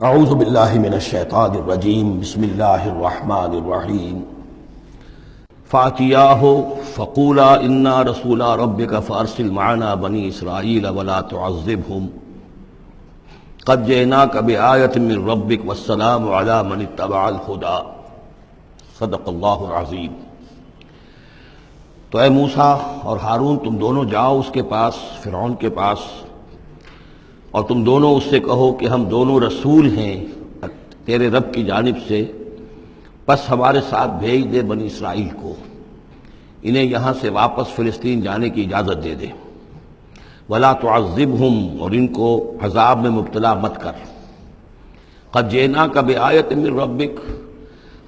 اعوذ باللہ من الشیطان الرجیم بسم اللہ الرحمن الرحیم فاتیاہ فقولا انا رسولا ربک فارسل معنا بنی اسرائیل ولا تعذبہم قد جئناک بآیۃ من ربک والسلام علی من اتبع الہدی صدق اللہ العظیم۔ تو اے موسیٰ اور ہارون تم دونوں جاؤ اس کے پاس، فرعون کے پاس، اور تم دونوں اس سے کہو کہ ہم دونوں رسول ہیں تیرے رب کی جانب سے، پس ہمارے ساتھ بھیج دے بنی اسرائیل کو، انہیں یہاں سے واپس فلسطین جانے کی اجازت دے دے۔ ولا تعذبہم، اور ان کو عذاب میں مبتلا مت کر۔ قد جئناک بآیۃ من ربک،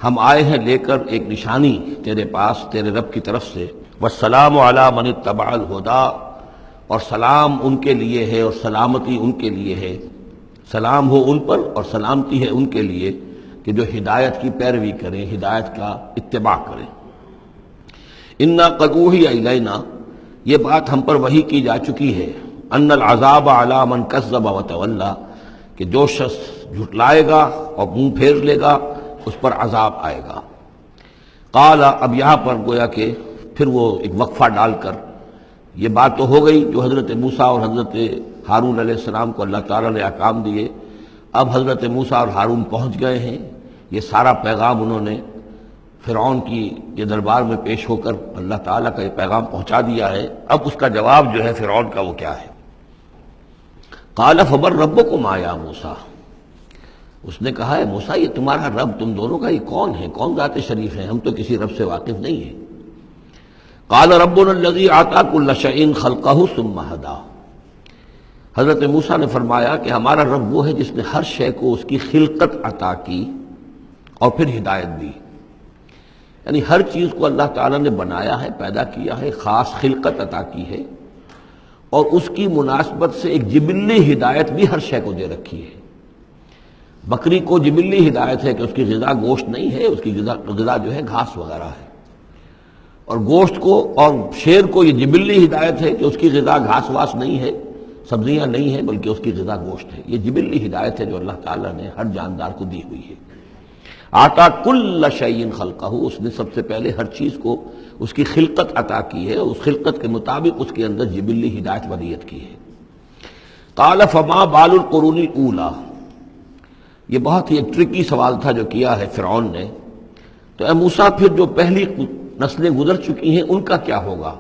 ہم آئے ہیں لے کر ایک نشانی تیرے پاس تیرے رب کی طرف سے۔ والسلام علی من اتبع الہدی، اور سلام ان کے لیے ہے اور سلامتی ان کے لیے ہے، سلام ہو ان پر اور سلامتی ہے ان کے لیے کہ جو ہدایت کی پیروی کریں، ہدایت کا اتباع کریں۔ انا قد اوحی الینا، یہ بات ہم پر وحی کی جا چکی ہے، ان العذاب علی من کذب وتولی، کہ جو شخص جھٹلائے گا اور منہ پھیر لے گا اس پر عذاب آئے گا۔ قال، اب یہاں پر گویا کہ پھر وہ ایک وقفہ ڈال کر یہ بات تو ہو گئی جو حضرت موسیٰ اور حضرت ہارون علیہ السلام کو اللہ تعالیٰ نے احکام دیے۔ اب حضرت موسیٰ اور ہارون پہنچ گئے ہیں، یہ سارا پیغام انہوں نے فرعون کی یہ دربار میں پیش ہو کر اللہ تعالیٰ کا یہ پیغام پہنچا دیا ہے۔ اب اس کا جواب جو ہے فرعون کا وہ کیا ہے؟ قال فمن ربکم یا موسیٰ، اس نے کہا ہے موسیٰ یہ تمہارا رب تم دونوں کا یہ کون ہے، کون ذات شریف ہے، ہم تو کسی رب سے واقف نہیں ہیں۔ قال ربنا الذی اعطی کل شیء خلقہ ثم ہدی، حضرت موسیٰ نے فرمایا کہ ہمارا رب وہ ہے جس نے ہر شے کو اس کی خلقت عطا کی اور پھر ہدایت دی، یعنی ہر چیز کو اللہ تعالیٰ نے بنایا ہے، پیدا کیا ہے، خاص خلقت عطا کی ہے، اور اس کی مناسبت سے ایک جبلی ہدایت بھی ہر شے کو دے رکھی ہے۔ بکری کو جبلی ہدایت ہے کہ اس کی غذا گوشت نہیں ہے، اس کی غذا جو ہے گھاس وغیرہ ہے، اور گوشت کو اور شیر کو یہ جبلی ہدایت ہے کہ اس کی غذا گھاس واس نہیں ہے، سبزیاں نہیں ہیں، بلکہ اس کی غذا گوشت ہے۔ یہ جبلی ہدایت ہے جو اللہ تعالیٰ نے ہر جاندار کو دی ہوئی ہے۔ آتا کل شیء خلقہ، اس نے سب سے پہلے ہر چیز کو اس کی خلقت عطا کی ہے، اس خلقت کے مطابق اس کے اندر جبلی ہدایت ودیت کی ہے۔ قال فما بال القرون الاولی، یہ بہت ہی ایک ٹرکی سوال تھا جو کیا ہے فرعون نے۔ تو اے موسیٰ پھر جو پہلی نسلیں گزر چکی ہیں ان کا کیا ہوگا؟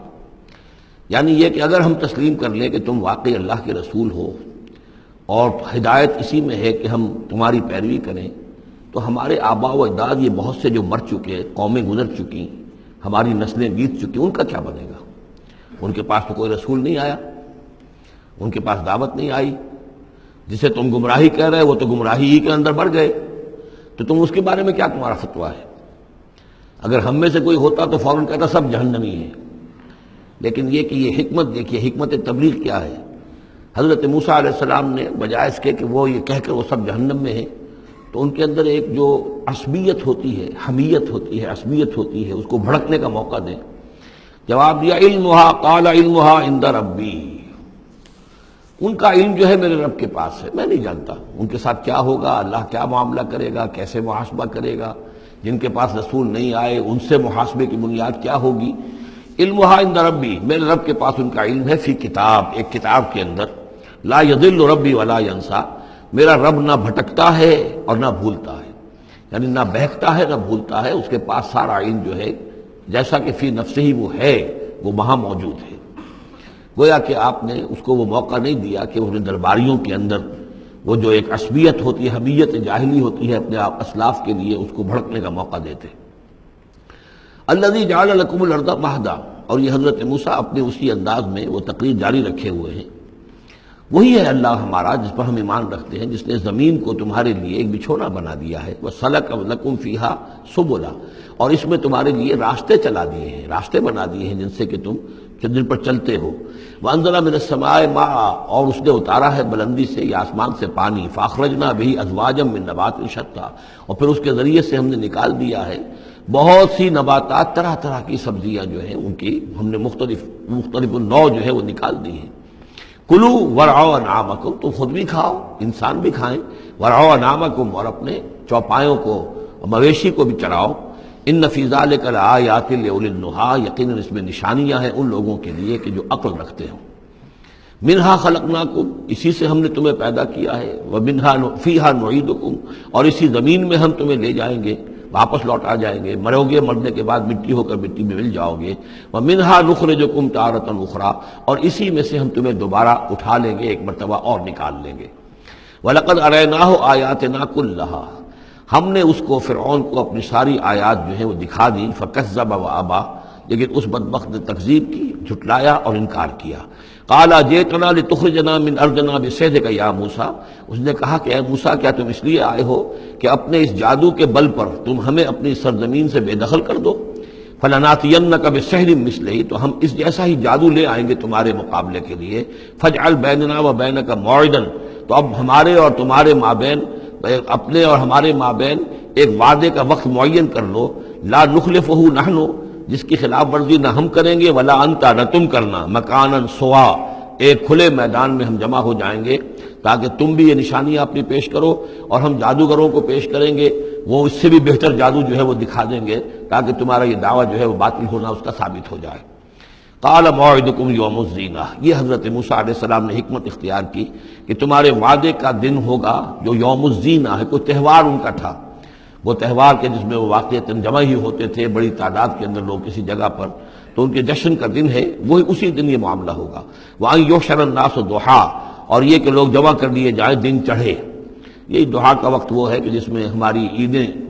یعنی یہ کہ اگر ہم تسلیم کر لیں کہ تم واقعی اللہ کے رسول ہو اور ہدایت اسی میں ہے کہ ہم تمہاری پیروی کریں، تو ہمارے آباء و اجداد یہ بہت سے جو مر چکے، قومیں گزر چکی، ہماری نسلیں بیت چکی، ان کا کیا بنے گا؟ ان کے پاس تو کوئی رسول نہیں آیا، ان کے پاس دعوت نہیں آئی، جسے تم گمراہی کہہ رہے وہ تو گمراہی ہی کے اندر بڑھ گئے، تو تم اس کے بارے میں کیا تمہارا فتویٰ ہے؟ اگر ہم میں سے کوئی ہوتا تو فوراً کہتا سب جہنمی ہیں، لیکن یہ کہ یہ حکمت دیکھیے، حکمت تبلیغ کیا ہے۔ حضرت موسیٰ علیہ السلام نے بجائے اس کے کہ وہ یہ کہہ کر وہ سب جہنم میں ہیں، تو ان کے اندر ایک جو عصبیت ہوتی ہے، حمیت ہوتی ہے، عصبیت ہوتی ہے، اس کو بھڑکنے کا موقع دیں۔ جواب دیا علمھا، قال علمھا عند ربی، ان کا علم جو ہے میرے رب کے پاس ہے، میں نہیں جانتا ان کے ساتھ کیا ہوگا، اللہ کیا معاملہ کرے گا، کیسے محاسبہ کرے گا، جن کے پاس رسول نہیں آئے ان سے محاسبے کی بنیاد کیا ہوگی۔ علمھا عند ربی، میرے رب کے پاس ان کا علم ہے، فی کتاب، ایک کتاب کے اندر، لا یضل ربی ولا ینسیٰ، میرا رب نہ بھٹکتا ہے اور نہ بھولتا ہے، یعنی نہ بہکتا ہے نہ بھولتا ہے، اس کے پاس سارا علم جو ہے جیسا کہ فی نفسہ ہی وہ ہے، وہ وہاں موجود ہے۔ گویا کہ آپ نے اس کو وہ موقع نہیں دیا کہ وہ درباریوں کے اندر وہ جو ایک عصبیت ہوتی ہے، حمیت جاہلی ہوتی ہے اپنے اسلاف کے لیے، اس کو بھڑکنے کا موقع دیتے۔ الذی جعل لکم الارض مہدا، اور یہ حضرت موسیٰ اپنے اسی انداز میں وہ تقریر جاری رکھے ہوئے ہیں، وہی ہے اللہ ہمارا جس پر ہم ایمان رکھتے ہیں، جس نے زمین کو تمہارے لیے ایک بچھونا بنا دیا ہے، وَسَلَكَ لَكُمْ فِيهَا سُبُلًا، اور اس میں تمہارے لیے راستے چلا دیے ہیں، راستے بنا دیے ہیں جن سے کہ تم جن پر چلتے ہو۔ وَأَنزَلَ مِنَ السَّمَاءِ مَاءً، اور اس نے اتارا ہے بلندی سے یا آسمان سے پانی، فَأَخْرَجْنَا بِهِ أَزْوَاجًا مِّن نَبَاتٍ شَتَّىٰ، اور پھر اس کے ذریعے سے ہم نے نکال دیا ہے بہت سی نباتات، طرح طرح کی سبزیاں جو ہیں ان کی ہم نے مختلف النوع جو ہے وہ نکال دی ہیں۔ کلو ورعوا انعامکم، تم خود بھی کھاؤ، انسان بھی کھائیں، ورعوا انعامکم، اور اپنے چوپایوں کو، مویشی کو بھی چراؤ۔ ان فی ذلک لآیات لأولی النہی، یقیناً اس میں نشانیاں ہیں ان لوگوں کے لیے کہ جو عقل رکھتے ہوں۔ منہا خلقناکم، اسی سے ہم نے تمہیں پیدا کیا ہے، ومنہا فیہا نعیدکم، اور اسی زمین میں ہم تمہیں لے جائیں گے، واپس لوٹ آ جائیں گے، مرو گے، مرنے کے بعد مٹی ہو کر مٹی میں مل جاؤ گے۔ ومنہا نخرجکم تارۃ اخری، اور اسی میں سے ہم تمہیں دوبارہ اٹھا لیں گے، ایک مرتبہ اور نکال لیں گے۔ وَلَقَدْ أَرَيْنَاهُ آيَاتِنَا كُلَّهَا، ہم نے اس کو، فرعون کو، اپنی ساری آیات جو ہیں وہ دکھا دی۔ فَكَذَّبَ وَأَبَى، لیکن اس بدبخت نے تکذیب کی، جھٹلایا اور انکار کیا۔ قَالَ جِئْتَنَا لِتُخْرِجَنَا مِنْ أَرْضِنَا بِسِحْرِكَ يَا موسیٰ، اس نے کہا کہ اے موسیٰ، کیا تم اس لیے آئے ہو کہ اپنے اس جادو کے بل پر تم ہمیں اپنی سرزمین سے بے دخل کر دو؟ فَلَنَأْتِيَنَّكَ بِسِحْرٍ مِثْلِهِ، تو ہم اس جیسا ہی جادو لے آئیں گے تمہارے مقابلے کے لیے۔ فَاجْعَلْ بَيْنَنَا وَبَيْنَكَ مَوْعِدًا، تو اب ہمارے اور تمہارے مابین، اپنے اور ہمارے مابین ایک وعدے کا وقت معین کر لو، لا نخلفہ نحن، جس کی خلاف ورزی نہ ہم کریں گے، ولا انت، نہ تم کرنا، مکانا سوا، ایک کھلے میدان میں ہم جمع ہو جائیں گے، تاکہ تم بھی یہ نشانیاں اپنی پیش کرو اور ہم جادوگروں کو پیش کریں گے، وہ اس سے بھی بہتر جادو جو ہے وہ دکھا دیں گے، تاکہ تمہارا یہ دعویٰ جو ہے وہ باطل ہونا اس کا ثابت ہو جائے۔ قال موعدکم یوم الزینہ، یہ حضرت موسیٰ علیہ السلام نے حکمت اختیار کی کہ تمہارے وعدے کا دن ہوگا جو یوم الزینہ ہے، کوئی تہوار ان کا تھا، وہ تہوار کے جس میں وہ واقعتاً جمع ہی ہوتے تھے بڑی تعداد کے اندر لوگ کسی جگہ پر، تو ان کے جشن کا دن ہے، وہی اسی دن یہ معاملہ ہوگا۔ وَأَن يُحْشَرَ النَّاسُ ضُحًى، اور یہ کہ لوگ جمع کر لیے جائیں دن چڑھے۔ یہی دحا کا وقت وہ ہے کہ جس میں ہماری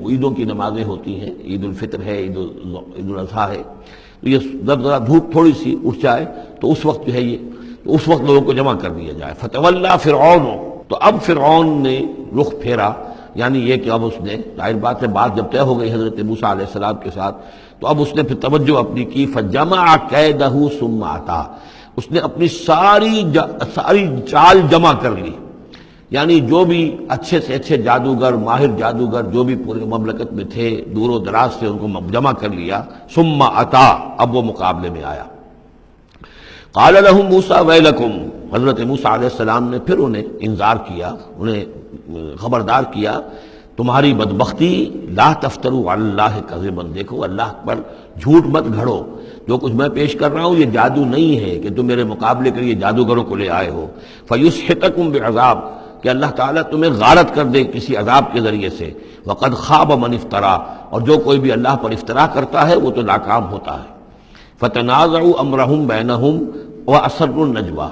عیدوں کی نمازیں ہوتی ہیں، عید الفطر ہے، عید الاضحیٰ ہے، تو یہ جب ذرا دھوپ تھوڑی سی اٹھ جائے تو اس وقت جو ہے یہ، تو اس وقت لوگوں کو جمع کر دیا جائے۔ فَتَوَلَّىٰ فِرْعَوْنُ، تو اب فرعون نے رخ پھیرا، یعنی یہ کہ اب اس نے، ظاہر بات ہے بات جب طے ہو گئی حضرت موسیٰ علیہ السلام کے ساتھ، تو اب اس نے پھر توجہ اپنی کی، فَجَمَعَ كَيْدَهُ ثُمَّ أَتَىٰ، اس نے اپنی ساری چال جمع کر لی، یعنی جو بھی اچھے سے اچھے جادوگر، ماہر جادوگر جو بھی پورے مملکت میں تھے، دور و دراز سے ان کو جمع کر لیا۔ ثُمَّ أَتَىٰ، اب وہ مقابلے میں آیا۔ قَالَ لَهُم مُوسَىٰ وَيْلَكُمْ، حضرت موسیٰ علیہ السلام نے پھر انہیں انذار کیا، انہیں خبردار کیا، تمہاری بدبختی، لا تفتروا علی اللہ کذبا، دیکھو اللہ پر جھوٹ مت گھڑو، جو کچھ میں پیش کر رہا ہوں یہ جادو نہیں ہے کہ تم میرے مقابلے کے لیے جادوگروں کو لے آئے ہو۔ فیسحتکم بعذاب، کہ اللہ تعالیٰ تمہیں غارت کر دے کسی عذاب کے ذریعے سے۔ وقد خاب من افترا، اور جو کوئی بھی اللہ پر افترا کرتا ہے وہ تو ناکام ہوتا ہے۔ فتنازعوا امرهم بینہم واسروا النجوى،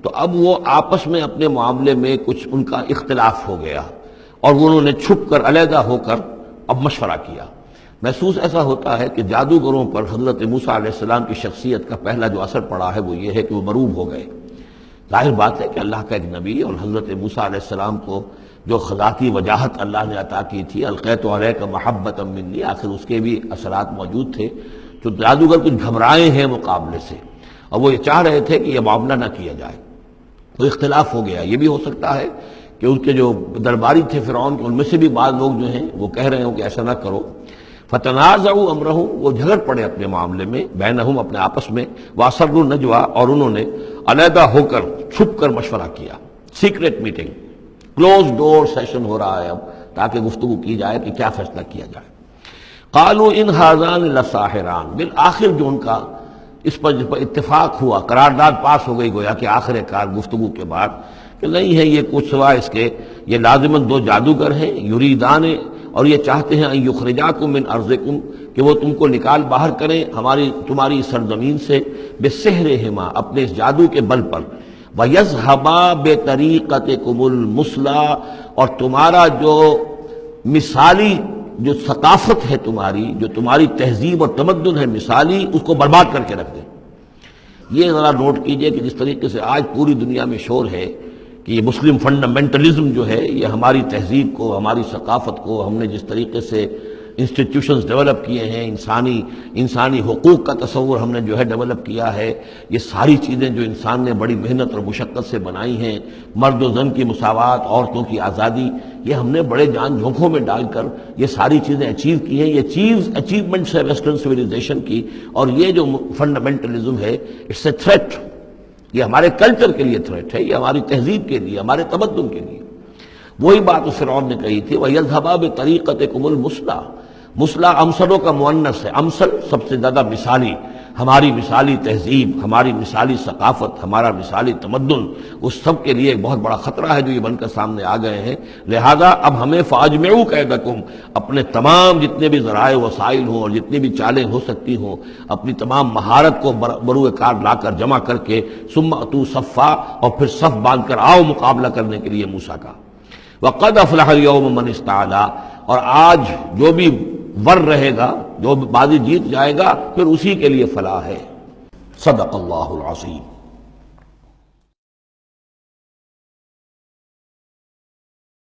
تو اب وہ آپس میں اپنے معاملے میں کچھ ان کا اختلاف ہو گیا اور انہوں نے چھپ کر، علیحدہ ہو کر اب مشورہ کیا۔ محسوس ایسا ہوتا ہے کہ جادوگروں پر حضرت موسیٰ علیہ السلام کی شخصیت کا پہلا جو اثر پڑا ہے وہ یہ ہے کہ وہ مروب ہو گئے۔ ظاہر بات ہے کہ اللہ کا ایک نبی اور حضرت موسیٰ علیہ السلام کو جو ذاتی وجاہت اللہ نے عطا کی تھی، القیت علیک محبۃ منی، آخر اس کے بھی اثرات موجود تھے، تو جادوگر کچھ گھبرائے ہیں مقابلے سے، اور وہ یہ چاہ رہے تھے کہ یہ معاملہ نہ کیا جائے، تو اختلاف ہو گیا۔ یہ بھی ہو سکتا ہے کہ ان کے جو درباری تھے فرعون کے، ان میں سے بھی بعض لوگ جو ہیں وہ کہہ رہے ہوں کہ ایسا نہ کرو۔ فتنازعوا امرهم، وہ جھگڑ پڑے اپنے معاملے میں، بینہم، اپنے آپس میں، واسروا النجوى، اور انہوں نے علیحدہ ہو کر، چھپ کر مشورہ کیا، سیکریٹ میٹنگ، کلوز ڈور سیشن ہو رہا ہے اب، تاکہ گفتگو کی جائے کہ کیا فیصلہ کیا جائے۔ قالوا ان هذان لساحران، بالآخر جو ان کا اس پر اتفاق ہوا، قرارداد پاس ہو گئی گویا کہ آخر کار گفتگو کے بعد، کہ نہیں ہے یہ کچھ سوا اس کے، یہ لازماً دو جادوگر ہیں، یریدان، اور یہ چاہتے ہیں ان یخرجاکم من ارضکم، کہ وہ تم کو نکال باہر کریں تمہاری سرزمین سے، بسحرہما، اپنے اس جادو کے بل پر، ویذھبا بطریقتکم المثلی، اور تمہارا جو مثالی جو ثقافت ہے تمہاری، جو تمہاری تہذیب اور تمدن ہے مثالی، اس کو برباد کر کے رکھ دیں۔ یہ ذرا نوٹ کیجئے کہ جس طریقے سے آج پوری دنیا میں شور ہے کہ یہ مسلم فنڈامنٹلزم جو ہے، یہ ہماری تہذیب کو، ہماری ثقافت کو، ہم نے جس طریقے سے انسٹیٹیوشنز ڈیولپ کیے ہیں، انسانی حقوق کا تصور ہم نے جو ہے ڈیولپ کیا ہے، یہ ساری چیزیں جو انسان نے بڑی محنت اور مشقت سے بنائی ہیں، مرد و زن کی مساوات، عورتوں کی آزادی، یہ ہم نے بڑے جان جھونکوں میں ڈال کر یہ ساری چیزیں اچیو کی ہیں۔ یہ اچیومنٹس ہے ویسٹرن سویلائزیشن کی، اور یہ جو فنڈامنٹلزم ہے، اٹس اے تھریٹ یہ ہمارے کلچر کے لیے تھریٹ ہے، یہ ہماری تہذیب کے لیے، ہمارے تمدن کے لیے۔ وہی بات اس فرعون نے کہی تھی وَيَذْهَبَا بِطَرِيقَتِكُمُ الْمُثْلَىٰ، مثلا امثلوں کا مؤنث ہے، امثل سب سے زیادہ مثالی، ہماری مثالی تہذیب، ہماری مثالی ثقافت، ہمارا مثالی تمدن، اس سب کے لیے ایک بہت بڑا خطرہ ہے جو یہ بن کر سامنے آ گئے ہیں۔ لہذا اب ہمیں فَأَجْمِعُوا كَيْدَكُمْ، اپنے تمام جتنے بھی ذرائع وسائل ہوں اور جتنی بھی چالیں ہو سکتی ہوں، اپنی تمام مہارت کو بروئے کار لا کر جمع کر کے ثُمَّ أْتُوا صَفًّا، اور پھر صف باندھ کر آؤ مقابلہ کرنے کے لیے موسیٰ کا۔ وَقَدْ أَفْلَحَ الْيَوْمَ مَنِ اسْتَعْلَىٰ، اور آج جو بھی ور رہے گا، جو بازی جیت جائے گا، پھر اسی کے لیے فلاح ہے۔ صدق اللہ العظیم۔